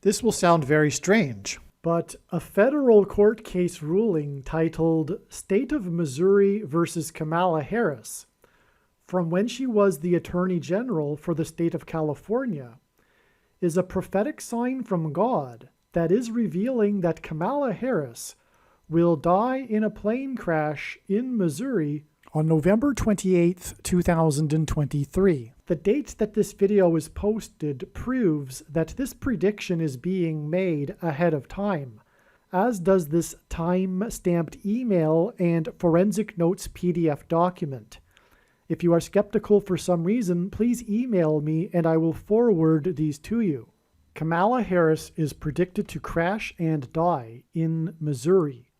This will sound very strange, but a federal court case ruling titled State of Missouri versus Kamala Harris, from when she was the Attorney General for the state of California, is a prophetic sign from God that is revealing that Kamala Harris will die in a plane crash in Missouri on November 28, 2023. The date that this video was posted proves that this prediction is being made ahead of time, as does this time-stamped email and forensic notes PDF document. If you are skeptical for some reason, please email me and I will forward these to you. Kamala Harris is predicted to crash and die in Missouri.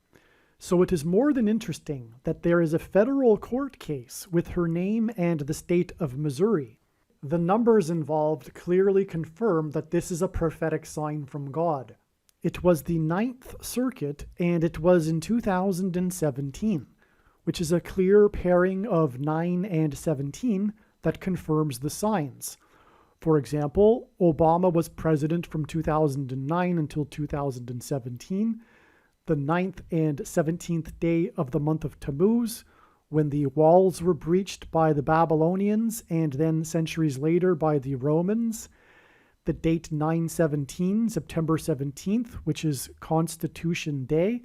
So it is more than interesting that there is a federal court case with her name and the state of Missouri. The numbers involved clearly confirm that this is a prophetic sign from God. It was the Ninth Circuit, and it was in 2017, which is a clear pairing of 9 and 17 that confirms the signs. For example, Obama was president from 2009 until 2017, the 9th and 17th day of the month of Tammuz, when the walls were breached by the Babylonians and then centuries later by the Romans. The date 9/17, September 17th, which is Constitution Day,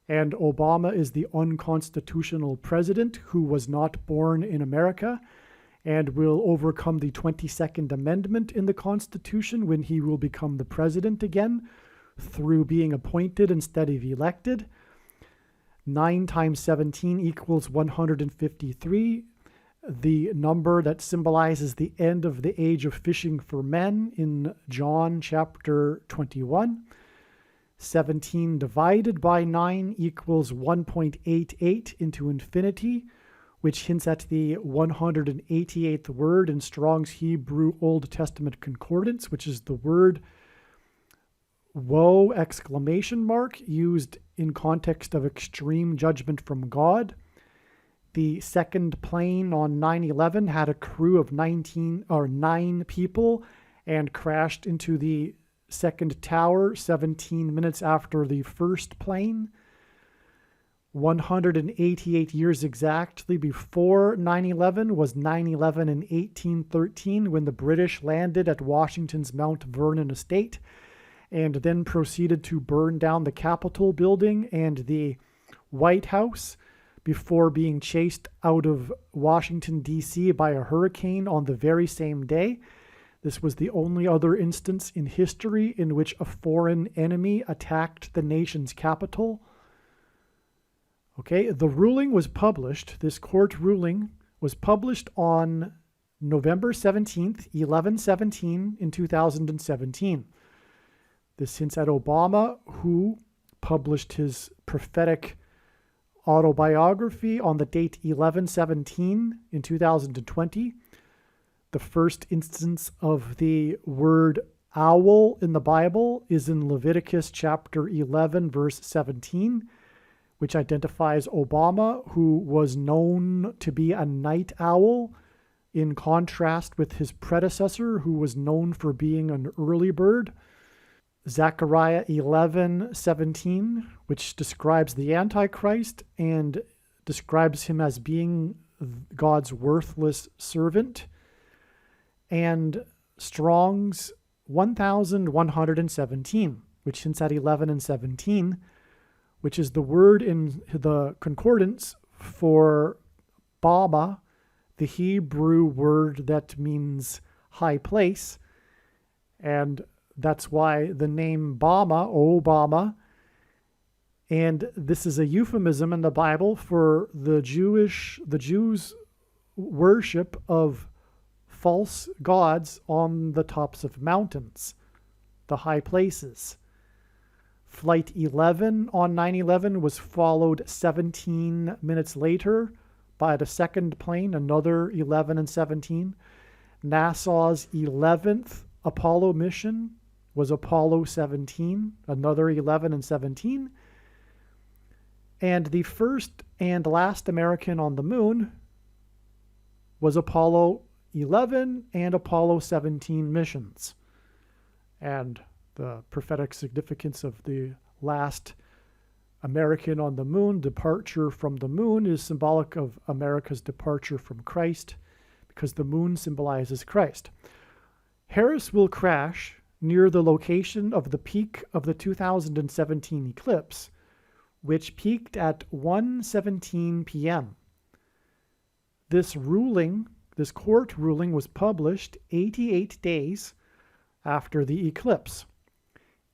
and Obama is the unconstitutional president who was not born in America and will overcome the 22nd Amendment in the Constitution when he will become the president again, through being appointed instead of elected. 9 times 17 equals 153, the number that symbolizes the end of the age of fishing for men in John chapter 21. 17 divided by 9 equals 1.88 into infinity, which hints at the 188th word in Strong's Hebrew Old Testament Concordance, which is the word woe exclamation mark used in context of extreme judgment from God. The second plane on 9/11 had a crew of 9 people and crashed into the second tower 17 minutes after the first plane. 188 years exactly before 9/11 was 9/11 in 1813, when the British landed at Washington's Mount Vernon estate and then proceeded to burn down the Capitol building and the White House before being chased out of Washington, D.C. by a hurricane on the very same day. This was the only other instance in history in which a foreign enemy attacked the nation's capital. Okay, the ruling was published, this court ruling was published on November 17th, 11/17 in 2017. This hints at Obama, who published his prophetic autobiography on the date 11/17 in 2020. The first instance of the word owl in the Bible is in Leviticus chapter 11, verse 17, which identifies Obama, who was known to be a night owl, in contrast with his predecessor, who was known for being an early bird. Zechariah 11:17, which describes the Antichrist and describes him as being God's worthless servant. And Strong's 1117, which hints at 11 and 17, which is the word in the concordance for Bama, the Hebrew word that means high place. And that's why the name Bama, Obama, and this is a euphemism in the Bible for the Jews' worship of false gods on the tops of mountains, the high places. Flight 11 on 9/11 was followed 17 minutes later by the second plane, another 11 and 17. NASA's 11th Apollo mission was Apollo 17, another 11 and 17. And the first and last American on the moon was Apollo 11 and Apollo 17 missions. And The prophetic significance of the last American on the moon, departure from the moon, is symbolic of America's departure from Christ because the moon symbolizes Christ. HERES will crash near the location of the peak of the 2017 eclipse, which peaked at 1:17 p.m. This court ruling was published 88 days after the eclipse.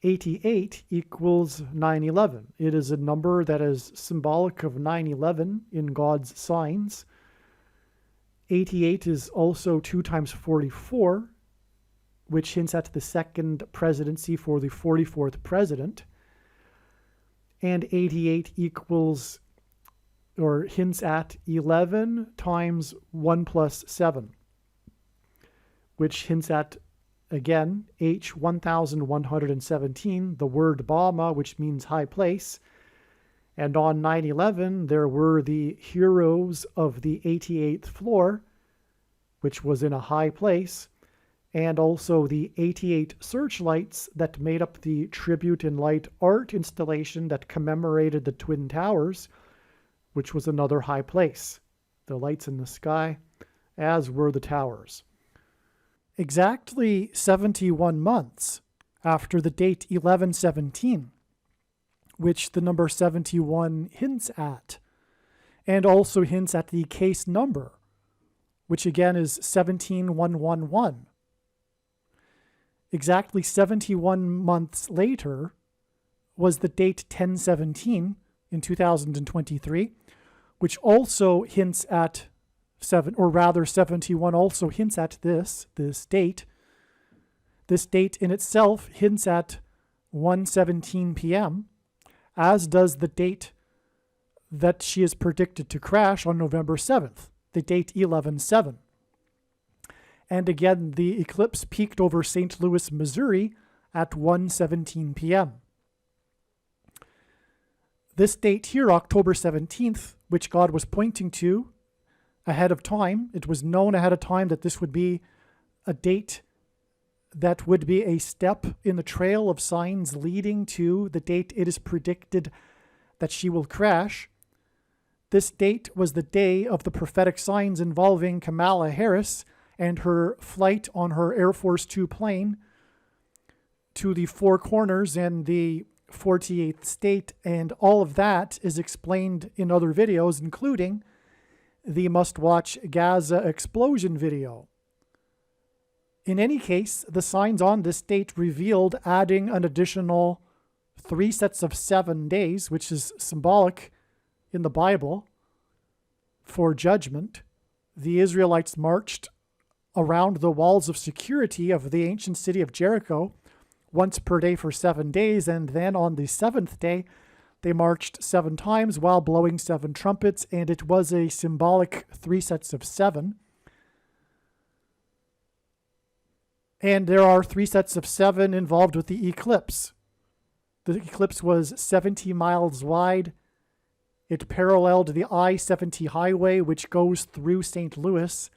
88 equals 9/11. It is a number that is symbolic of 9/11 in God's signs. 88 is also 2 times 44, which hints at the second presidency for the 44th president. And 88 equals, or hints at 11 times 1 plus 7, which hints at, again, H 1117, the word Bama, which means high place. And on 9/11, there were the heroes of the 88th floor, which was in a high place, and also the 88 searchlights that made up the Tribute in Light art installation that commemorated the Twin Towers, which was another high place. The lights in the sky, as were the towers. Exactly 71 months after the date 1117, which the number 71 hints at, and also hints at the case number, which again is 17111. Exactly 71 months later was the date 1017 in 2023, which also hints at 71 also hints at this date. This date in itself hints at 1:17 p.m., as does the date that she is predicted to crash on November 7th, the date 11/7. And again, the eclipse peaked over St. Louis, Missouri at 1:17 p.m. This date here, October 17th, which God was pointing to ahead of time, it was known ahead of time that this would be a date that would be a step in the trail of signs leading to the date it is predicted that she will crash. This date was the day of the prophetic signs involving Kamala Harris and her flight on her Air Force Two plane to the Four Corners and the 48th state, and all of that is explained in other videos, including the must-watch Gaza explosion video. In any case, the signs on this date revealed adding an additional 3 sets of 7 days, which is symbolic in the Bible, for judgment. The Israelites marched around the walls of security of the ancient city of Jericho once per day for 7 days, and then on the 7th day, they marched 7 times while blowing 7 trumpets, and it was a symbolic 3 sets of 7. And there are 3 sets of 7 involved with the eclipse. The eclipse was 70 miles wide. It paralleled the I-70 highway, which goes through St. Louis.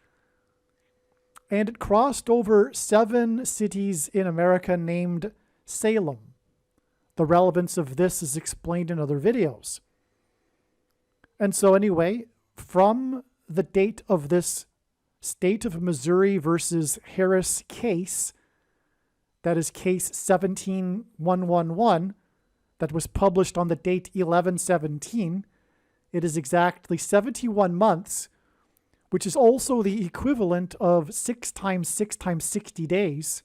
And it crossed over 7 cities in America named Salem. The relevance of this is explained in other videos. And so anyway, from the date of this State of Missouri versus Harris case, that is case 17111, that was published on the date 11/17, it is exactly 71 months, which is also the equivalent of 6 times 6 times 60 days,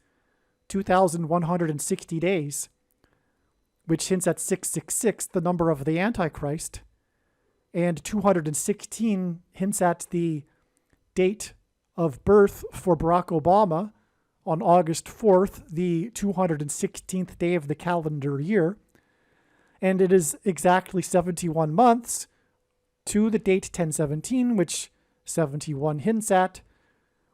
2,160 days, which hints at 666, the number of the Antichrist, and 216 hints at the date of birth for Barack Obama on August 4th, the 216th day of the calendar year. And it is exactly 71 months to the date 1017, which 71 hints at,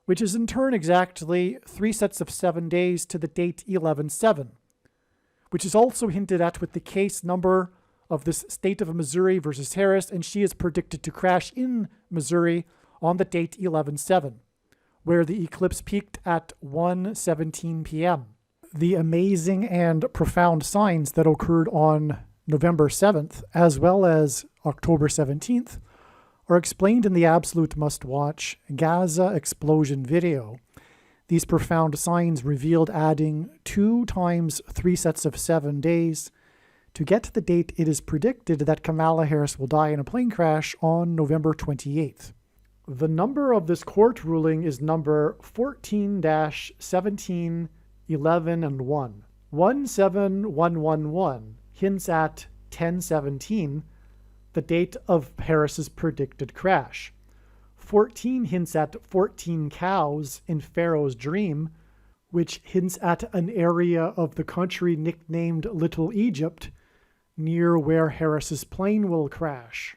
which is in turn exactly 3 sets of 7 days to the date 11/7, which is also hinted at with the case number of this State of Missouri versus Harris, and she is predicted to crash in Missouri on the date 11/7, where the eclipse peaked at 1:17 p.m. the amazing and profound signs that occurred on November 7th, as well as October 17th, are explained in the absolute must-watch Gaza explosion video. These profound signs revealed adding 2 times 3 sets of 7 days to get to the date it is predicted that Kamala Harris will die in a plane crash on November 28th. The number of this court ruling is number 14-17-11-1. 17111 hints at 1017, the date of Harris's predicted crash. 14 hints at 14 cows in Pharaoh's dream, which hints at an area of the country nicknamed Little Egypt, near where Harris's plane will crash.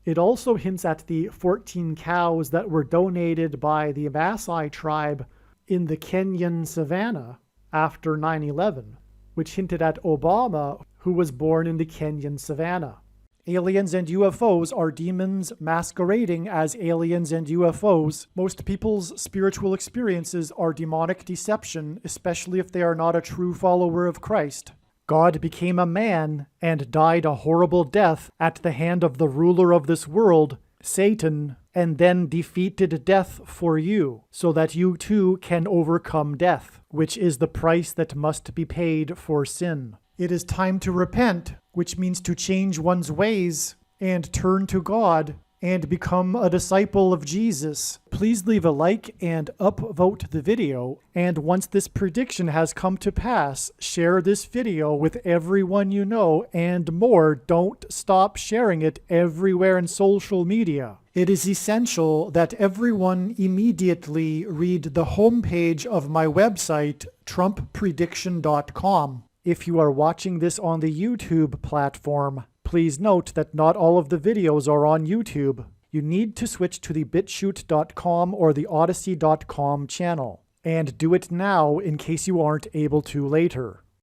It also hints at the 14 cows that were donated by the Maasai tribe in the Kenyan savannah after 9/11, which hinted at Obama, who was born in the Kenyan savannah. Aliens and UFOs are demons masquerading as aliens and UFOs. Most people's spiritual experiences are demonic deception, especially if they are not a true follower of Christ. God became a man and died a horrible death at the hand of the ruler of this world, Satan, and then defeated death for you, so that you too can overcome death, which is the price that must be paid for sin. It is time to repent, which means to change one's ways and turn to God and become a disciple of Jesus. Please leave a like and upvote the video. And once this prediction has come to pass, share this video with everyone you know, and more. Don't stop sharing it everywhere in social media. It is essential that everyone immediately read the homepage of my website, TrumpPrediction.com. If you are watching this on the YouTube platform, please note that not all of the videos are on YouTube. You need to switch to the BitChute.com or the Odyssey.com channel. And do it now in case you aren't able to later.